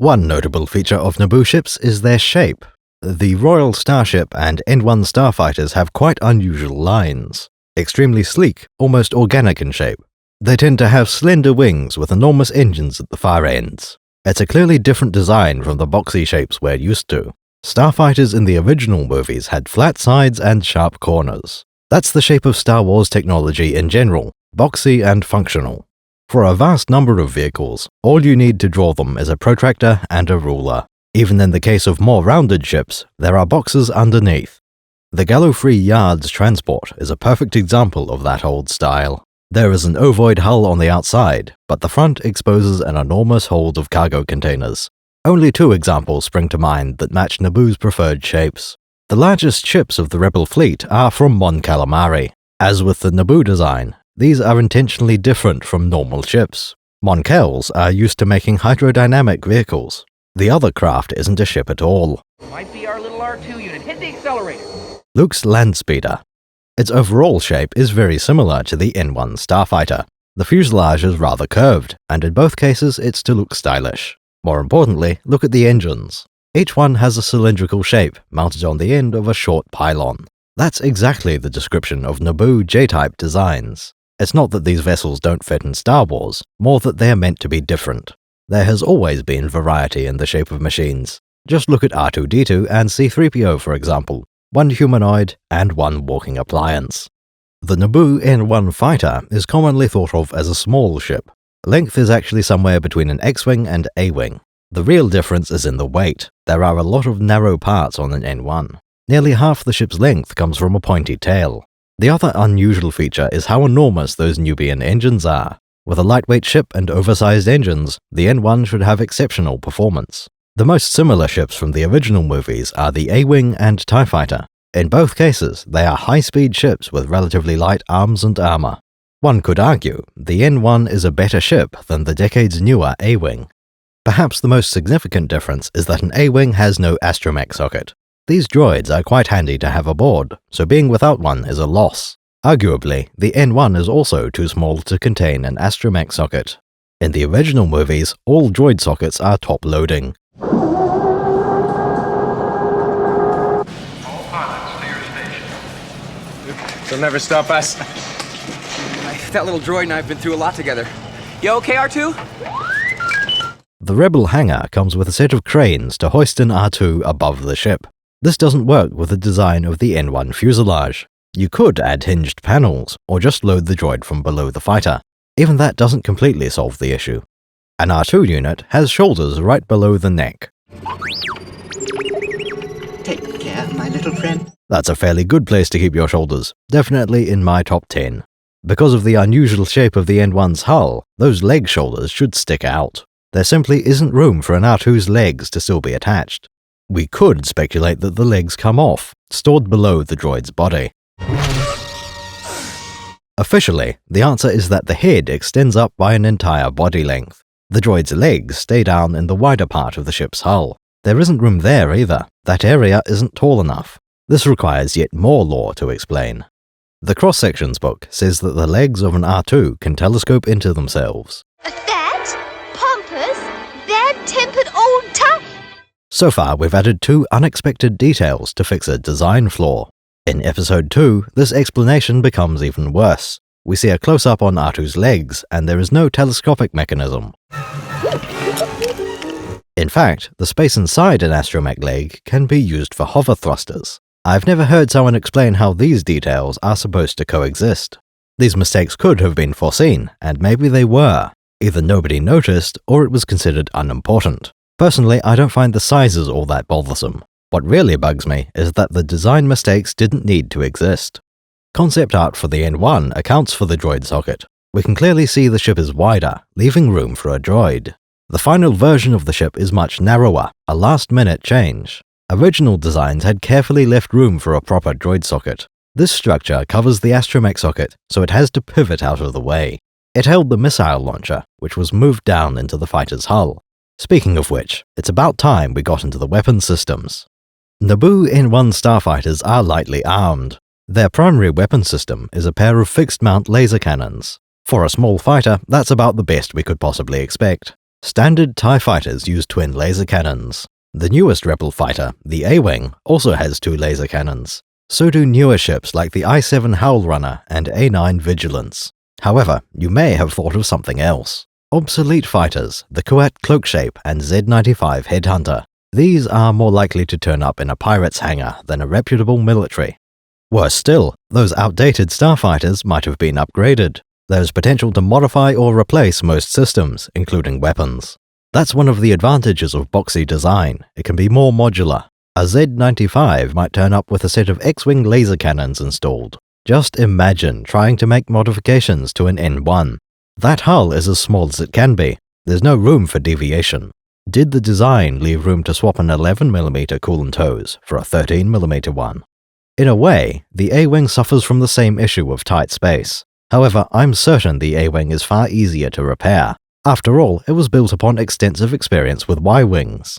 One notable feature of Naboo ships is their shape. The Royal Starship and N-1 Starfighters have quite unusual lines. Extremely sleek, almost organic in shape. They tend to have slender wings with enormous engines at the far ends. It's a clearly different design from the boxy shapes we're used to. Starfighters in the original movies had flat sides and sharp corners. That's the shape of Star Wars technology in general, boxy and functional. For a vast number of vehicles, all you need to draw them is a protractor and a ruler. Even in the case of more rounded ships, there are boxes underneath. The Gallo-free Yards transport is a perfect example of that old style. There is an ovoid hull on the outside, but the front exposes an enormous hold of cargo containers. Only two examples spring to mind that match Naboo's preferred shapes. The largest ships of the Rebel fleet are from Mon Calamari. As with the Naboo design, these are intentionally different from normal ships. Mon Cals are used to making hydrodynamic vehicles. The other craft isn't a ship at all. Might be our little R2 unit. Hit the accelerator. Luke's land speeder. Its overall shape is very similar to the N-1 Starfighter. The fuselage is rather curved, and in both cases it's to look stylish. More importantly, look at the engines. Each one has a cylindrical shape mounted on the end of a short pylon. That's exactly the description of Naboo J-type designs. It's not that these vessels don't fit in Star Wars, more that they are meant to be different. There has always been variety in the shape of machines. Just look at R2-D2 and C-3PO for example, one humanoid and one walking appliance. The Naboo N-1 fighter is commonly thought of as a small ship. Length is actually somewhere between an X-wing and A-wing. The real difference is in the weight. There are a lot of narrow parts on an N-1. Nearly half the ship's length comes from a pointy tail. The other unusual feature is how enormous those Nubian engines are. With a lightweight ship and oversized engines, the N-1 should have exceptional performance. The most similar ships from the original movies are the A-Wing and TIE Fighter. In both cases, they are high-speed ships with relatively light arms and armor. One could argue the N-1 is a better ship than the decades newer A-Wing. Perhaps the most significant difference is that an A-Wing has no astromech socket. These droids are quite handy to have aboard, so being without one is a loss. Arguably, the N-1 is also too small to contain an astromech socket. In the original movies, all droid sockets are top-loading. All pilots, clear station. They'll never stop us. That little droid and I have been through a lot together. You okay, R2? The Rebel hangar comes with a set of cranes to hoist an R2 above the ship. This doesn't work with the design of the N-1 fuselage. You could add hinged panels, or just load the droid from below the fighter. Even that doesn't completely solve the issue. An R2 unit has shoulders right below the neck. Take care, my little friend. That's a fairly good place to keep your shoulders, definitely in my top 10. Because of the unusual shape of the N-1's hull, those leg shoulders should stick out. There simply isn't room for an R2's legs to still be attached. We could speculate that the legs come off, stored below the droid's body. Officially, the answer is that the head extends up by an entire body length. The droid's legs stay down in the wider part of the ship's hull. There isn't room there either. That area isn't tall enough. This requires yet more lore to explain. The cross-sections book says that the legs of an R2 can telescope into themselves. That pompous, bad-tempered old tough. So far, we've added two unexpected details to fix a design flaw. In Episode 2, this explanation becomes even worse. We see a close-up on R2's legs, and there is no telescopic mechanism. In fact, the space inside an astromech leg can be used for hover thrusters. I've never heard someone explain how these details are supposed to coexist. These mistakes could have been foreseen, and maybe they were. Either nobody noticed, or it was considered unimportant. Personally, I don't find the sizes all that bothersome. What really bugs me is that the design mistakes didn't need to exist. Concept art for the N-1 accounts for the droid socket. We can clearly see the ship is wider, leaving room for a droid. The final version of the ship is much narrower, a last-minute change. Original designs had carefully left room for a proper droid socket. This structure covers the astromech socket, so it has to pivot out of the way. It held the missile launcher, which was moved down into the fighter's hull. Speaking of which, it's about time we got into the weapon systems. Naboo N-1 starfighters are lightly armed. Their primary weapon system is a pair of fixed-mount laser cannons. For a small fighter, that's about the best we could possibly expect. Standard TIE fighters use twin laser cannons. The newest Rebel fighter, the A-Wing, also has 2 laser cannons. So do newer ships like the I-7 Howl Runner and A-9 Vigilance. However, you may have thought of something else. Obsolete fighters, the Kuat Cloakshape and Z-95 Headhunter. These are more likely to turn up in a pirate's hangar than a reputable military. Worse still, those outdated starfighters might have been upgraded. There's potential to modify or replace most systems, including weapons. That's one of the advantages of boxy design. It can be more modular. A Z-95 might turn up with a set of X-Wing laser cannons installed. Just imagine trying to make modifications to an N-1. That hull is as small as it can be. There's no room for deviation. Did the design leave room to swap an 11mm coolant hose for a 13mm one? In a way, the A-Wing suffers from the same issue of tight space. However, I'm certain the A-Wing is far easier to repair. After all, it was built upon extensive experience with Y-Wings.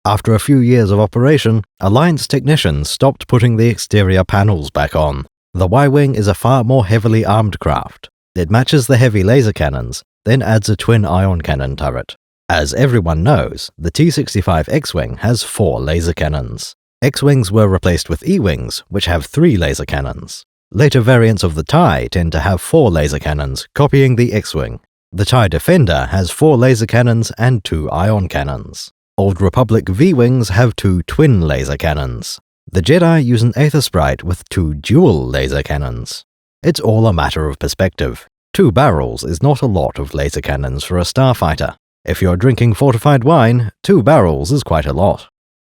After a few years of operation, Alliance technicians stopped putting the exterior panels back on. The Y-Wing is a far more heavily armed craft. It matches the heavy laser cannons, then adds a twin ion cannon turret. As everyone knows, the T-65 X-Wing has 4 laser cannons. X-Wings were replaced with E-Wings, which have 3 laser cannons. Later variants of the TIE tend to have 4 laser cannons, copying the X-Wing. The TIE Defender has 4 laser cannons and 2 ion cannons. Old Republic V-Wings have 2 twin laser cannons. The Jedi use an Aether Sprite with 2 dual laser cannons. It's all a matter of perspective. 2 barrels is not a lot of laser cannons for a starfighter. If you're drinking fortified wine, 2 barrels is quite a lot.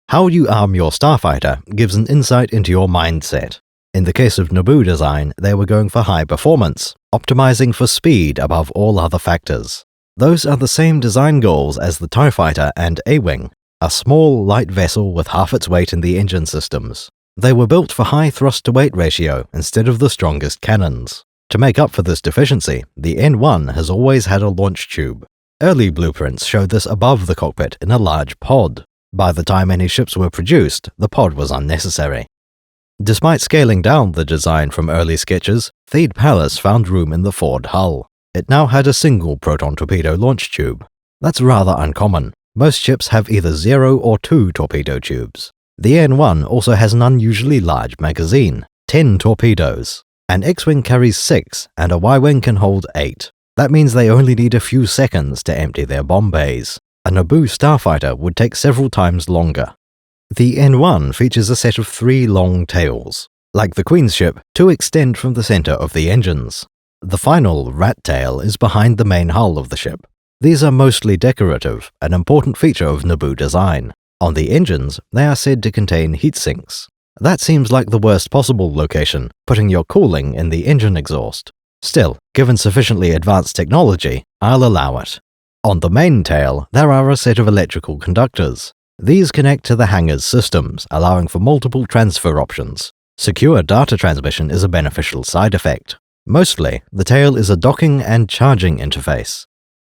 How you arm your starfighter gives an insight into your mindset. In the case of Naboo design, they were going for high performance, optimizing for speed above all other factors. Those are the same design goals as the TIE Fighter and A-Wing, a small, light vessel with half its weight in the engine systems. They were built for high thrust-to-weight ratio instead of the strongest cannons. To make up for this deficiency, the N-1 has always had a launch tube. Early blueprints showed this above the cockpit in a large pod. By the time any ships were produced, the pod was unnecessary. Despite scaling down the design from early sketches, Theed Palace found room in the Ford hull. It now had a single proton torpedo launch tube. That's rather uncommon. Most ships have either 0 or 2 torpedo tubes. The N-1 also has an unusually large magazine, 10 torpedoes. An X-Wing carries 6, and a Y-Wing can hold 8. That means they only need a few seconds to empty their bomb bays. A Naboo starfighter would take several times longer. The N-1 features a set of 3 long tails. Like the Queen's ship, 2 extend from the center of the engines. The final rat tail is behind the main hull of the ship. These are mostly decorative, an important feature of Naboo design. On the engines, they are said to contain heat sinks. That seems like the worst possible location, putting your cooling in the engine exhaust. Still, given sufficiently advanced technology, I'll allow it. On the main tail, there are a set of electrical conductors. These connect to the hangar's systems, allowing for multiple transfer options. Secure data transmission is a beneficial side effect. Mostly, the tail is a docking and charging interface.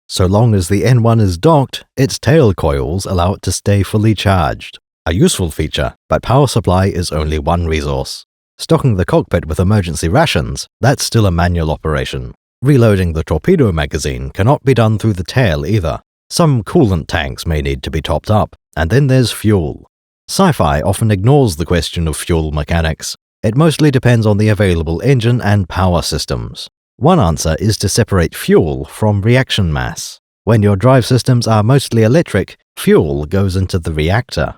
So long as the N-1 is docked, its tail coils allow it to stay fully charged. A useful feature, but power supply is only one resource. Stocking the cockpit with emergency rations, that's still a manual operation. Reloading the torpedo magazine cannot be done through the tail either. Some coolant tanks may need to be topped up, and then there's fuel. Sci-fi often ignores the question of fuel mechanics. It mostly depends on the available engine and power systems. One answer is to separate fuel from reaction mass. When your drive systems are mostly electric, fuel goes into the reactor.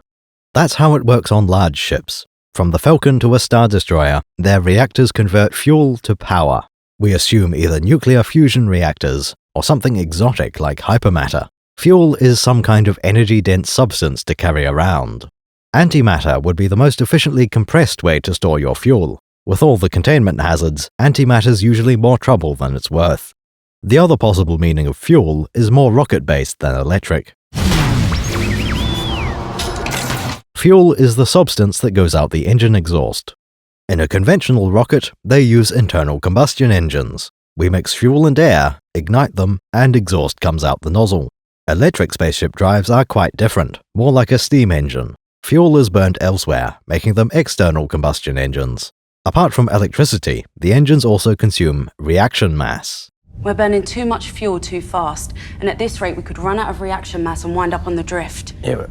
That's how it works on large ships. From the Falcon to a Star Destroyer, their reactors convert fuel to power. We assume either nuclear fusion reactors or something exotic like hypermatter. Fuel is some kind of energy-dense substance to carry around. Antimatter would be the most efficiently compressed way to store your fuel. With all the containment hazards, antimatter's usually more trouble than it's worth. The other possible meaning of fuel is more rocket-based than electric. Fuel is the substance that goes out the engine exhaust. In a conventional rocket, they use internal combustion engines. We mix fuel and air, ignite them, and exhaust comes out the nozzle. Electric spaceship drives are quite different, more like a steam engine. Fuel is burnt elsewhere, making them external combustion engines. Apart from electricity, the engines also consume reaction mass. We're burning too much fuel too fast, and at this rate we could run out of reaction mass and wind up on the drift. Yeah, but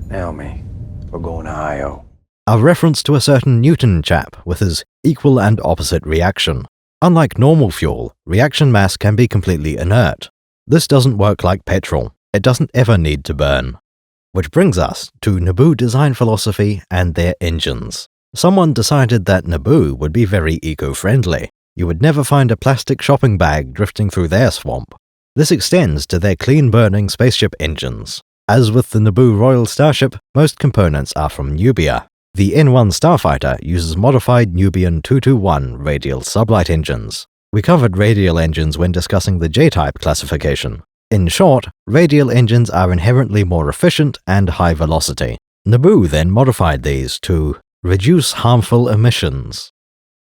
Naomi, we're going to IO. A reference to a certain Newton chap with his equal and opposite reaction. Unlike normal fuel, reaction mass can be completely inert. This doesn't work like petrol. It doesn't ever need to burn. Which brings us to Naboo design philosophy and their engines. Someone decided that Naboo would be very eco-friendly. You would never find a plastic shopping bag drifting through their swamp. This extends to their clean-burning spaceship engines. As with the Naboo Royal Starship, most components are from Nubia. The N-1 Starfighter uses modified Nubian 221 radial sublight engines. We covered radial engines when discussing the J-type classification. In short, radial engines are inherently more efficient and high velocity. Naboo then modified these to reduce harmful emissions.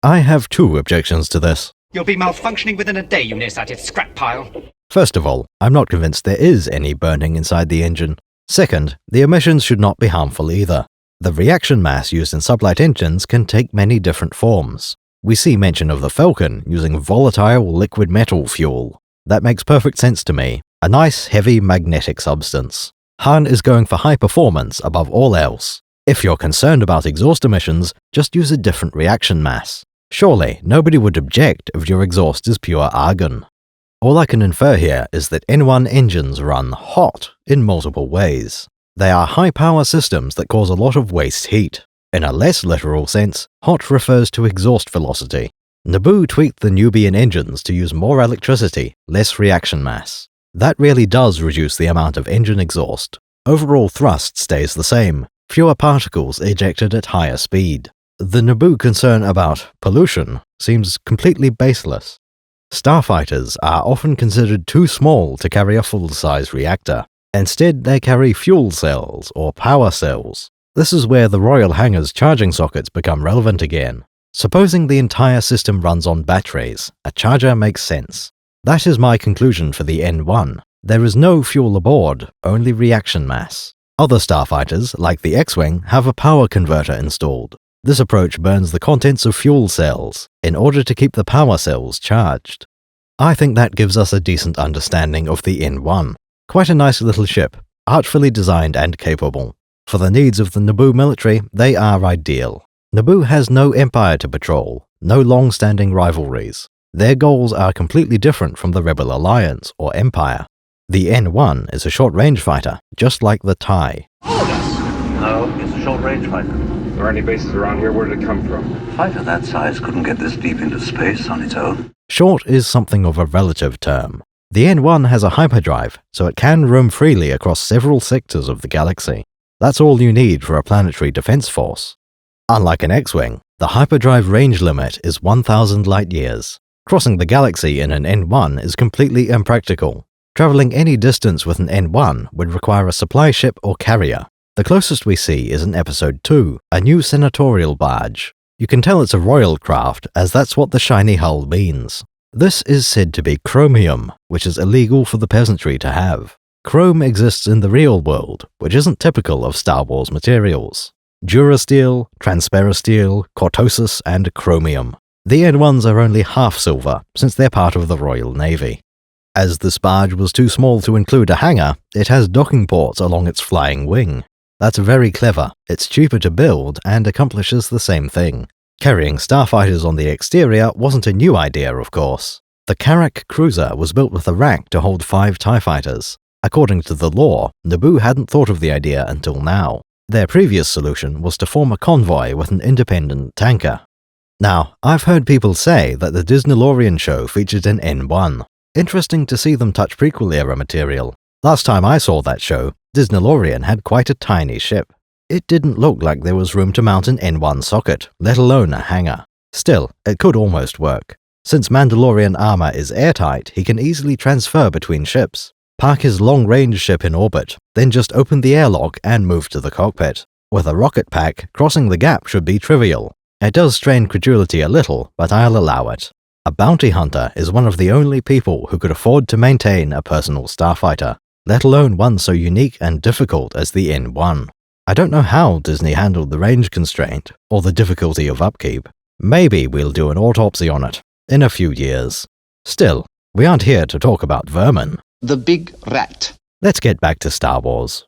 I have two objections to this. You'll be malfunctioning within a day, you nearsighted scrap pile. First of all, I'm not convinced there is any burning inside the engine. Second, the emissions should not be harmful either. The reaction mass used in sublight engines can take many different forms. We see mention of the Falcon using volatile liquid metal fuel. That makes perfect sense to me. A nice, heavy magnetic substance. Han is going for high performance above all else. If you're concerned about exhaust emissions, just use a different reaction mass. Surely, nobody would object if your exhaust is pure argon. All I can infer here is that N-1 engines run hot in multiple ways. They are high-power systems that cause a lot of waste heat. In a less literal sense, hot refers to exhaust velocity. Naboo tweaked the Nubian engines to use more electricity, less reaction mass. That really does reduce the amount of engine exhaust. Overall thrust stays the same, fewer particles ejected at higher speed. The Naboo concern about pollution seems completely baseless. Starfighters are often considered too small to carry a full-size reactor. Instead, they carry fuel cells or power cells. This is where the Royal Hangar's charging sockets become relevant again. Supposing the entire system runs on batteries, a charger makes sense. That is my conclusion for the N-1. There is no fuel aboard, only reaction mass. Other starfighters, like the X-Wing, have a power converter installed. This approach burns the contents of fuel cells in order to keep the power cells charged. I think that gives us a decent understanding of the N-1. Quite a nice little ship, artfully designed and capable. For the needs of the Naboo military, they are ideal. Naboo has no empire to patrol, no long-standing rivalries. Their goals are completely different from the Rebel Alliance or Empire. The N-1 is a short-range fighter, just like the TIE. No, it's a short-range fighter. There are any bases around here? Where did it come from? A fighter that size couldn't get this deep into space on its own. Short is something of a relative term. The N-1 has a hyperdrive, so it can roam freely across several sectors of the galaxy. That's all you need for a planetary defense force. Unlike an X-Wing, the hyperdrive range limit is 1,000 light-years. Crossing the galaxy in an N-1 is completely impractical. Traveling any distance with an N-1 would require a supply ship or carrier. The closest we see is in Episode 2, a new senatorial barge. You can tell it's a royal craft, as that's what the shiny hull means. This is said to be chromium, which is illegal for the peasantry to have. Chrome exists in the real world, which isn't typical of Star Wars materials. Durasteel, transparasteel, cortosis, and chromium. The N-1s are only half silver, since they're part of the Royal Navy. As this barge was too small to include a hangar, it has docking ports along its flying wing. That's very clever. It's cheaper to build and accomplishes the same thing. Carrying starfighters on the exterior wasn't a new idea, of course. The Karak cruiser was built with a rack to hold 5 TIE fighters. According to the lore, Naboo hadn't thought of the idea until now. Their previous solution was to form a convoy with an independent tanker. Now, I've heard people say that the Disneylorean show featured an N-1. Interesting to see them touch prequel-era material. Last time I saw that show, Disneylorean had quite a tiny ship. It didn't look like there was room to mount an N-1 socket, let alone a hangar. Still, it could almost work. Since Mandalorian armor is airtight, he can easily transfer between ships. Park his long-range ship in orbit, then just open the airlock and move to the cockpit. With a rocket pack, crossing the gap should be trivial. It does strain credulity a little, but I'll allow it. A bounty hunter is one of the only people who could afford to maintain a personal starfighter, let alone one so unique and difficult as the N-1. I don't know how Disney handled the range constraint, or the difficulty of upkeep. Maybe we'll do an autopsy on it, in a few years. Still, We aren't here to talk about vermin. The big rat. Let's get back to Star Wars.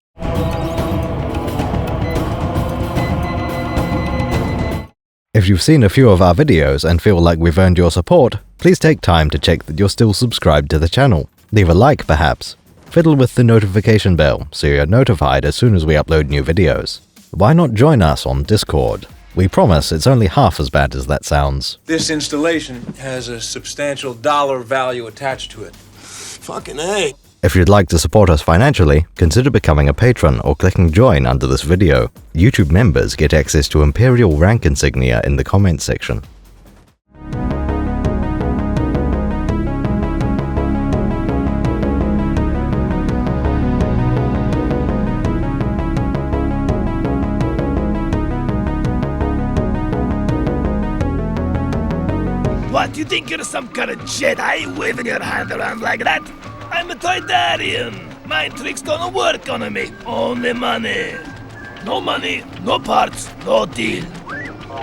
If you've seen a few of our videos and feel like we've earned your support, please take time to check that you're still subscribed to the channel. Leave a like perhaps. Fiddle with the notification bell so you're notified as soon as we upload new videos. Why not join us on Discord? We promise it's only half as bad as that sounds. This installation has a substantial dollar value attached to it. Fucking A. If you'd like to support us financially, consider becoming a patron or clicking join under this video. YouTube members get access to Imperial rank insignia in the comments section. What, you think you're some kind of Jedi waving your hand around like that? I'm a Toydarian. Mind tricks don't work on me. Only money. No money, no parts, no deal.